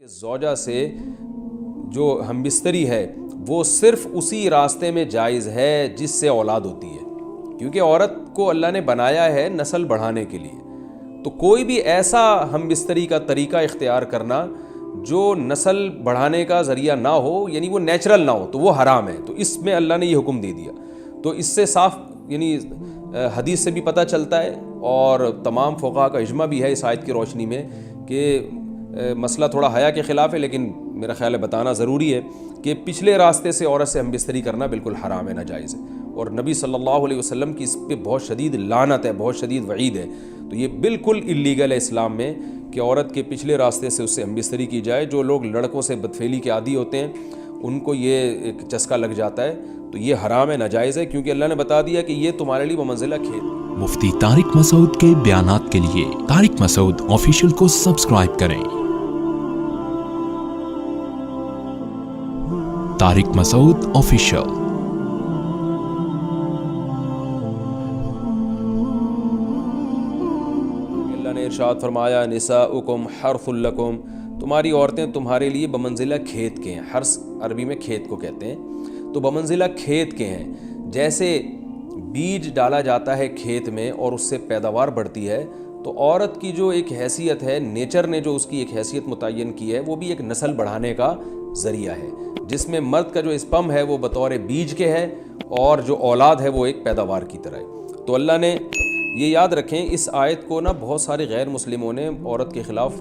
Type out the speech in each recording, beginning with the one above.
کہ زوجہ سے جو ہم بستری ہے وہ صرف اسی راستے میں جائز ہے جس سے اولاد ہوتی ہے، کیونکہ عورت کو اللہ نے بنایا ہے نسل بڑھانے کے لیے. تو کوئی بھی ایسا ہم بستری کا طریقہ اختیار کرنا جو نسل بڑھانے کا ذریعہ نہ ہو، یعنی وہ نیچرل نہ ہو، تو وہ حرام ہے. تو اس میں اللہ نے یہ حکم دے دیا. تو اس سے صاف یعنی حدیث سے بھی پتہ چلتا ہے اور تمام فقہاء کا اجماع بھی ہے اس آیت کی روشنی میں کہ مسئلہ تھوڑا حیا کے خلاف ہے، لیکن میرا خیال ہے بتانا ضروری ہے کہ پچھلے راستے سے عورت سے ہم بستری کرنا بالکل حرام ہے، ناجائز ہے. اور نبی صلی اللہ علیہ وسلم کی اس پہ بہت شدید لعنت ہے، بہت شدید وعید ہے. تو یہ بالکل اللیگل ہے اسلام میں کہ عورت کے پچھلے راستے سے اس سے ہم بستری کی جائے. جو لوگ لڑکوں سے بدفعلی کے عادی ہوتے ہیں ان کو یہ ایک چسکا لگ جاتا ہے، تو یہ حرام ہے، ناجائز ہے، کیونکہ اللہ نے بتا دیا کہ یہ تمہارے لیے بمنزلہ کھیت. مفتی طارق مسعود کے بیانات کے لیے طارق مسعود آفیشیل کو سبسکرائب کریں. طارق مسعود آفیشیل. اللہ نے ارشاد فرمایا نساؤکم حرث لکم، تمہاری عورتیں تمہارے لیے بمنزلہ کھیت کے ہیں. حرث عربی میں کھیت کو کہتے ہیں. تو بمنزلہ کھیت کے ہیں. جیسے بیج ڈالا جاتا ہے کھیت میں اور اس سے پیداوار بڑھتی ہے، تو عورت کی جو ایک حیثیت ہے، نیچر نے جو اس کی ایک حیثیت متعین کی ہے، وہ بھی ایک نسل بڑھانے کا ذریعہ ہے، جس میں مرد کا جو اسپم ہے وہ بطور بیج کے ہے اور جو اولاد ہے وہ ایک پیداوار کی طرح ہے. تو اللہ نے یہ یاد رکھیں، اس آیت کو بہت سارے غیر مسلموں نے عورت کے خلاف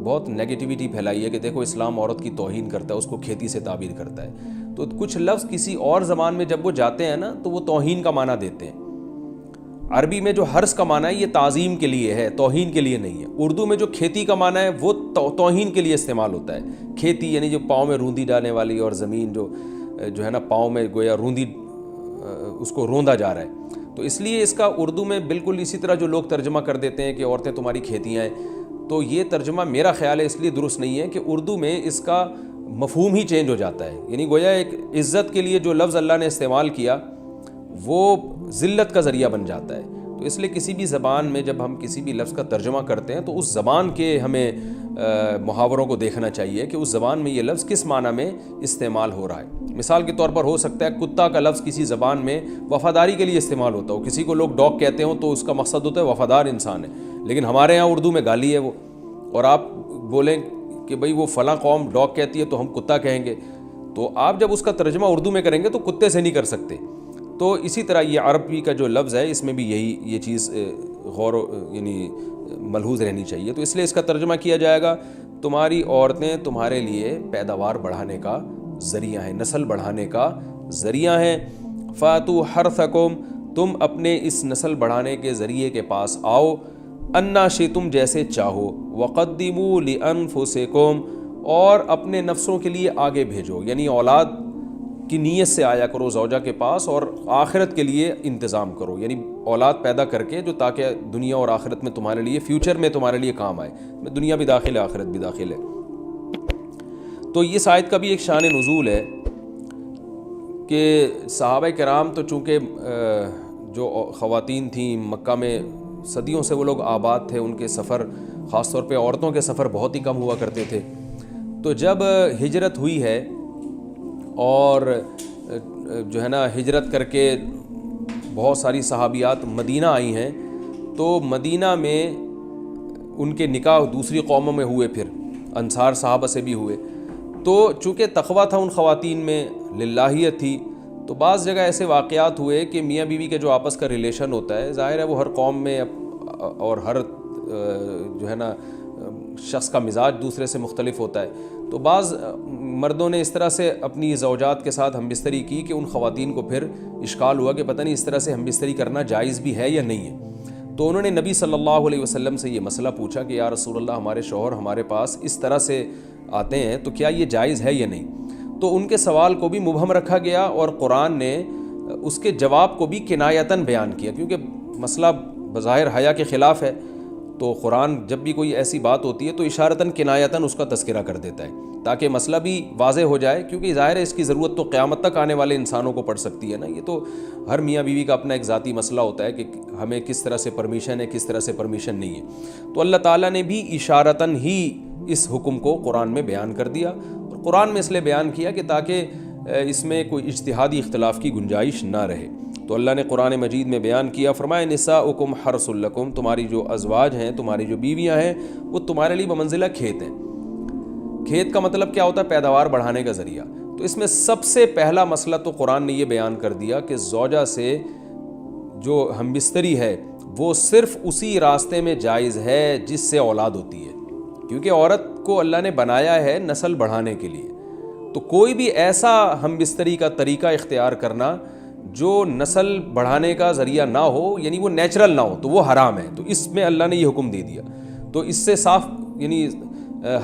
بہت نیگیٹیوٹی پھیلائی ہے کہ دیکھو اسلام عورت کی توہین کرتا ہے، اس کو کھیتی سے تعبیر کرتا ہے. تو کچھ لفظ کسی اور زبان میں جب وہ جاتے ہیں تو وہ توہین کا معنی دیتے ہیں. عربی میں جو حرث کا معنی ہے یہ تعظیم کے لیے ہے، توہین کے لیے نہیں ہے. اردو میں جو کھیتی کا معنی ہے وہ توہین کے لیے استعمال ہوتا ہے. کھیتی یعنی جو پاؤں میں روندی ڈالنے والی، اور زمین جو ہے پاؤں میں گویا روندی، اس کو روندا جا رہا ہے. تو اس لیے اس کا اردو میں بالکل اسی طرح جو لوگ ترجمہ کر دیتے ہیں کہ عورتیں تمہاری کھیتیاں ہیں، تو یہ ترجمہ میرا خیال ہے اس لیے درست نہیں ہے کہ اردو میں اس کا مفہوم ہی چینج ہو جاتا ہے. یعنی گویا ایک عزت کے لیے جو لفظ اللہ نے استعمال کیا وہ ذلت کا ذریعہ بن جاتا ہے. تو اس لیے کسی بھی زبان میں جب ہم کسی بھی لفظ کا ترجمہ کرتے ہیں تو اس زبان کے ہمیں محاوروں کو دیکھنا چاہیے کہ اس زبان میں یہ لفظ کس معنی میں استعمال ہو رہا ہے. مثال کے طور پر ہو سکتا ہے کتا کا لفظ کسی زبان میں وفاداری کے لیے استعمال ہوتا ہو، کسی کو لوگ ڈاگ کہتے ہوں تو اس کا مقصد ہوتا ہے وفادار انسان ہے، لیکن ہمارے ہاں اردو میں گالی ہے وہ. اور آپ بولیں کہ بھئی وہ فلاں قوم ڈاگ کہتی ہے تو ہم کتا کہیں گے، تو آپ جب اس کا ترجمہ اردو میں کریں گے تو کتے سے نہیں کر سکتے. تو اسی طرح یہ عربی کا جو لفظ ہے اس میں بھی یہ چیز غور یعنی ملحوظ رہنی چاہیے. تو اس لیے اس کا ترجمہ کیا جائے گا تمہاری عورتیں تمہارے لیے پیداوار بڑھانے کا ذریعہ ہیں، نسل بڑھانے کا ذریعہ ہیں. فاتوا حرثکم، تم اپنے اس نسل بڑھانے کے ذریعے کے پاس آؤ، انا شئتم، جیسے چاہو، وقدموا لانفسکم، اور اپنے نفسوں کے لیے آگے بھیجو. یعنی اولاد کی نیت سے آیا کرو زوجہ کے پاس اور آخرت کے لیے انتظام کرو، یعنی اولاد پیدا کر کے جو تاکہ دنیا اور آخرت میں تمہارے لیے، فیوچر میں تمہارے لیے کام آئے. دنیا بھی داخل ہے، آخرت بھی داخل ہے. تو اس آیت کا بھی ایک شان نزول ہے کہ صحابہ کرام تو چونکہ جو خواتین تھیں مکہ میں صدیوں سے وہ لوگ آباد تھے، ان کے سفر خاص طور پہ عورتوں کے سفر بہت ہی کم ہوا کرتے تھے. تو جب ہجرت ہوئی ہے اور جو ہجرت کر کے بہت ساری صحابیات مدینہ آئی ہیں، تو مدینہ میں ان کے نکاح دوسری قوموں میں ہوئے، پھر انصار صحابہ سے بھی ہوئے. تو چونکہ تقویٰ تھا ان خواتین میں، للہیت تھی، تو بعض جگہ ایسے واقعات ہوئے کہ میاں بیوی کے جو آپس کا ریلیشن ہوتا ہے، ظاہر ہے وہ ہر قوم میں اور ہر شخص کا مزاج دوسرے سے مختلف ہوتا ہے. تو بعض مردوں نے اس طرح سے اپنی زوجات کے ساتھ ہم بستری کی کہ ان خواتین کو پھر اشکال ہوا کہ پتہ نہیں اس طرح سے ہم بستری کرنا جائز بھی ہے یا نہیں ہے. تو انہوں نے نبی صلی اللہ علیہ وسلم سے یہ مسئلہ پوچھا کہ یا رسول اللہ، ہمارے شوہر ہمارے پاس اس طرح سے آتے ہیں تو کیا یہ جائز ہے یا نہیں. تو ان کے سوال کو بھی مبہم رکھا گیا اور قرآن نے اس کے جواب کو بھی کنایتاً بیان کیا، کیونکہ مسئلہ بظاہر حیا کے خلاف ہے. تو قرآن جب بھی کوئی ایسی بات ہوتی ہے تو اشارتاً کنایتاً اس کا تذکرہ کر دیتا ہے تاکہ مسئلہ بھی واضح ہو جائے، کیونکہ ظاہر ہے اس کی ضرورت تو قیامت تک آنے والے انسانوں کو پڑ سکتی ہے نا. یہ تو ہر میاں بیوی کا اپنا ایک ذاتی مسئلہ ہوتا ہے کہ ہمیں کس طرح سے پرمیشن ہے، کس طرح سے پرمیشن نہیں ہے. تو اللہ تعالیٰ نے بھی اشارتاً ہی اس حکم کو قرآن میں بیان کر دیا، اور قرآن میں اس لیے بیان کیا کہ تاکہ اس میں کوئی اجتہادی اختلاف کی گنجائش نہ رہے۔ تو اللہ نے قرآن مجید میں بیان کیا، فرمایا نساؤکم حرث لکم، تمہاری جو ازواج ہیں، تمہاری جو بیویاں ہیں، وہ تمہارے لیے بمنزلہ کھیت ہیں۔ کھیت کا مطلب کیا ہوتا ہے؟ پیداوار بڑھانے کا ذریعہ۔ تو اس میں سب سے پہلا مسئلہ تو قرآن نے یہ بیان کر دیا کہ زوجہ سے جو ہم بستری ہے وہ صرف اسی راستے میں جائز ہے جس سے اولاد ہوتی ہے، کیونکہ عورت کو اللہ نے بنایا ہے نسل بڑھانے کے لیے۔ تو کوئی بھی ایسا ہم بستری کا طریقہ اختیار کرنا جو نسل بڑھانے کا ذریعہ نہ ہو، یعنی وہ نیچرل نہ ہو، تو وہ حرام ہے۔ تو اس میں اللہ نے یہ حکم دے دیا۔ تو اس سے صاف یعنی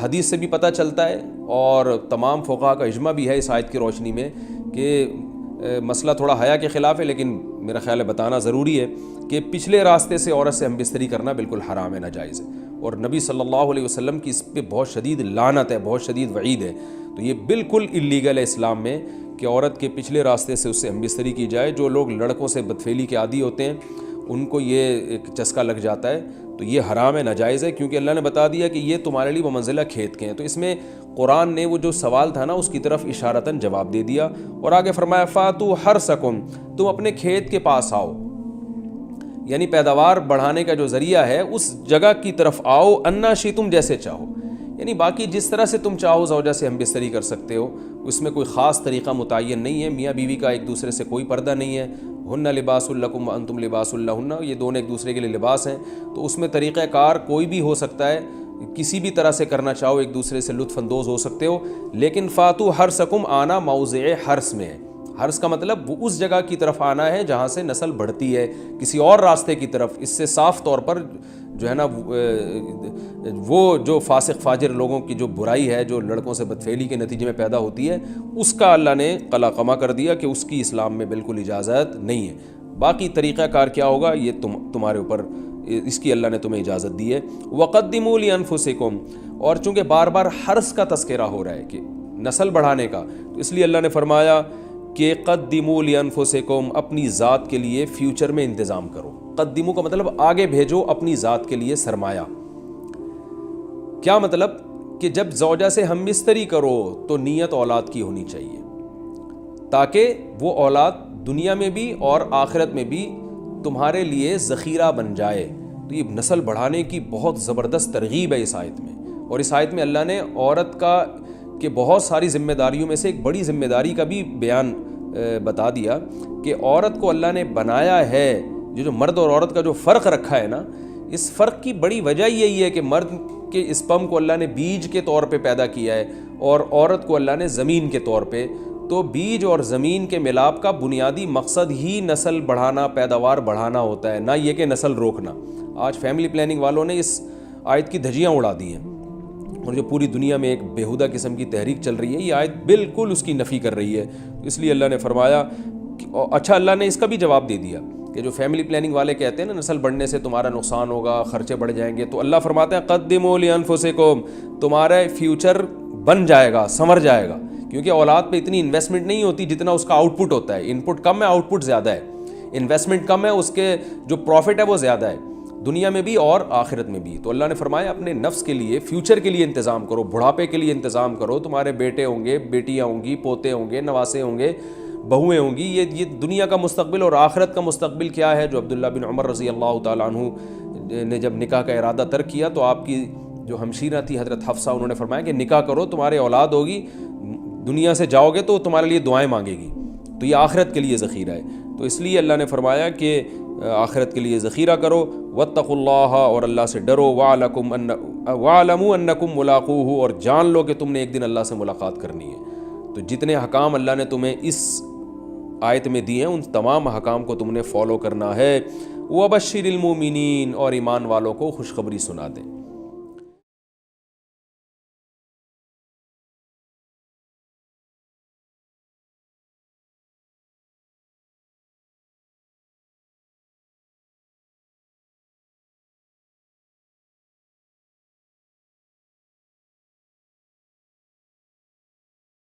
حدیث سے بھی پتہ چلتا ہے، اور تمام فقہاء کا اجماع بھی ہے اس آیت کی روشنی میں کہ مسئلہ تھوڑا حیا کے خلاف ہے، لیکن میرا خیال ہے بتانا ضروری ہے کہ پچھلے راستے سے عورت سے ہم بستری کرنا بالکل حرام ہے، ناجائز ہے، اور نبی صلی اللہ علیہ وسلم کی اس پہ بہت شدید لعنت ہے، بہت شدید وعید ہے۔ تو یہ بالکل اللیگل ہے اسلام میں کہ عورت کے پچھلے راستے سے اس سے ہم بستری کی جائے۔ جو لوگ لڑکوں سے بدفعلی کے عادی ہوتے ہیں ان کو یہ ایک چسکا لگ جاتا ہے، تو یہ حرام ہے، ناجائز ہے، کیونکہ اللہ نے بتا دیا کہ یہ تمہارے لیے بمنزلہ کھیت کے ہیں۔ تو اس میں قرآن نے وہ جو سوال تھا نا اس کی طرف اشارتاً جواب دے دیا، اور آگے فرمایا فاتو حرثکم، تم اپنے کھیت کے پاس آؤ، یعنی پیداوار بڑھانے کا جو ذریعہ ہے اس جگہ کی طرف آؤ، انا شئتم، جیسے چاہو، یعنی باقی جس طرح سے تم چاہو زوجہ سے ہم بستری کر سکتے ہو، اس میں کوئی خاص طریقہ متعین نہیں ہے۔ میاں بیوی کا ایک دوسرے سے کوئی پردہ نہیں ہے، ہن لباس لکم وانتم لباس لہن، یہ دونوں ایک دوسرے کے لیے لباس ہیں۔ تو اس میں طریقہ کار کوئی بھی ہو سکتا ہے، کسی بھی طرح سے کرنا چاہو ایک دوسرے سے لطف اندوز ہو سکتے ہو، لیکن فاتو حرثکم آنا موضع حرث میں ہے۔ حرث کا مطلب وہ اس جگہ کی طرف آنا ہے جہاں سے نسل بڑھتی ہے، کسی اور راستے کی طرف۔ اس سے صاف طور پر جو ہے نا وہ جو فاسق فاجر لوگوں کی جو برائی ہے، جو لڑکوں سے بدفعلی کے نتیجے میں پیدا ہوتی ہے، اس کا اللہ نے قلع قمع کر دیا کہ اس کی اسلام میں بالکل اجازت نہیں ہے۔ باقی طریقہ کار کیا ہوگا یہ تمہارے اوپر، اس کی اللہ نے تمہیں اجازت دی ہے۔ وَقَدِّمُوا لِأَنفُسِكُمْ، اور چونکہ بار بار حرث کا تذکرہ ہو رہا ہے کہ نسل بڑھانے کا، تو اس لیے اللہ نے فرمایا کہ قدموا لانفسکم، اپنی ذات کے لیے فیوچر میں انتظام کرو۔ قدموا کا مطلب آگے بھیجو اپنی ذات کے لیے سرمایہ۔ کیا مطلب؟ کہ جب زوجہ سے ہم بستری کرو تو نیت اولاد کی ہونی چاہیے، تاکہ وہ اولاد دنیا میں بھی اور آخرت میں بھی تمہارے لیے ذخیرہ بن جائے۔ تو یہ نسل بڑھانے کی بہت زبردست ترغیب ہے اس آیت میں، اور اس آیت میں اللہ نے عورت کا کہ بہت ساری ذمہ داریوں میں سے ایک بڑی ذمہ داری کا بھی بیان بتا دیا کہ عورت کو اللہ نے بنایا ہے، جو مرد اور عورت کا جو فرق رکھا ہے نا، اس فرق کی بڑی وجہ یہی ہے کہ مرد کے اسپم کو اللہ نے بیج کے طور پہ پیدا کیا ہے، اور عورت کو اللہ نے زمین کے طور پہ۔ تو بیج اور زمین کے ملاپ کا بنیادی مقصد ہی نسل بڑھانا، پیداوار بڑھانا ہوتا ہے، نہ یہ کہ نسل روکنا۔ آج فیملی پلاننگ والوں نے اس آیت کی دھجیاں اڑا دی ہیں، اور جو پوری دنیا میں ایک بیہودہ قسم کی تحریک چل رہی ہے، یہ آیت بالکل اس کی نفی کر رہی ہے۔ اس لیے اللہ نے فرمایا اچھا، اللہ نے اس کا بھی جواب دے دیا کہ جو فیملی پلاننگ والے کہتے ہیں نا نسل بڑھنے سے تمہارا نقصان ہوگا، خرچے بڑھ جائیں گے، تو اللہ فرماتا ہے قدموا لانفسکم، تمہارا فیوچر بن جائے گا، سنور جائے گا، کیونکہ اولاد پہ اتنی انویسٹمنٹ نہیں ہوتی جتنا اس کا آؤٹ پٹ ہوتا ہے۔ ان پٹ کم ہے، آؤٹ پٹ زیادہ ہے، انویسٹمنٹ کم ہے، اس کے جو پروفٹ ہے وہ زیادہ ہے، دنیا میں بھی اور آخرت میں بھی۔ تو اللہ نے فرمایا اپنے نفس کے لیے، فیوچر کے لیے انتظام کرو، بڑھاپے کے لیے انتظام کرو۔ تمہارے بیٹے ہوں گے، بیٹیاں ہوں گی، پوتے ہوں گے، نواسے ہوں گے، بہویں ہوں گی، یہ دنیا کا مستقبل اور آخرت کا مستقبل کیا ہے۔ جو عبداللہ بن عمر رضی اللہ تعالیٰ عنہ نے جب نکاح کا ارادہ ترک کیا تو آپ کی جو ہمشیرہ تھی حضرت حفصہ، انہوں نے فرمایا کہ نکاح کرو، تمہارے اولاد ہوگی، دنیا سے جاؤ گے تو تمہارے لیے دعائیں مانگے گی، تو یہ آخرت کے لیے ذخیرہ ہے۔ تو اس لیے اللہ نے فرمایا کہ آخرت کے لیے ذخیرہ کرو، واتقوا اللہ، اور اللہ سے ڈرو، واعلموا انکم ملاقوہ، اور جان لو کہ تم نے ایک دن اللہ سے ملاقات کرنی ہے۔ تو جتنے حکام اللہ نے تمہیں اس آیت میں دیے ہیں ان تمام حکام کو تم نے فالو کرنا ہے۔ وبشر المومنین، اور ایمان والوں کو خوشخبری سنا دیں۔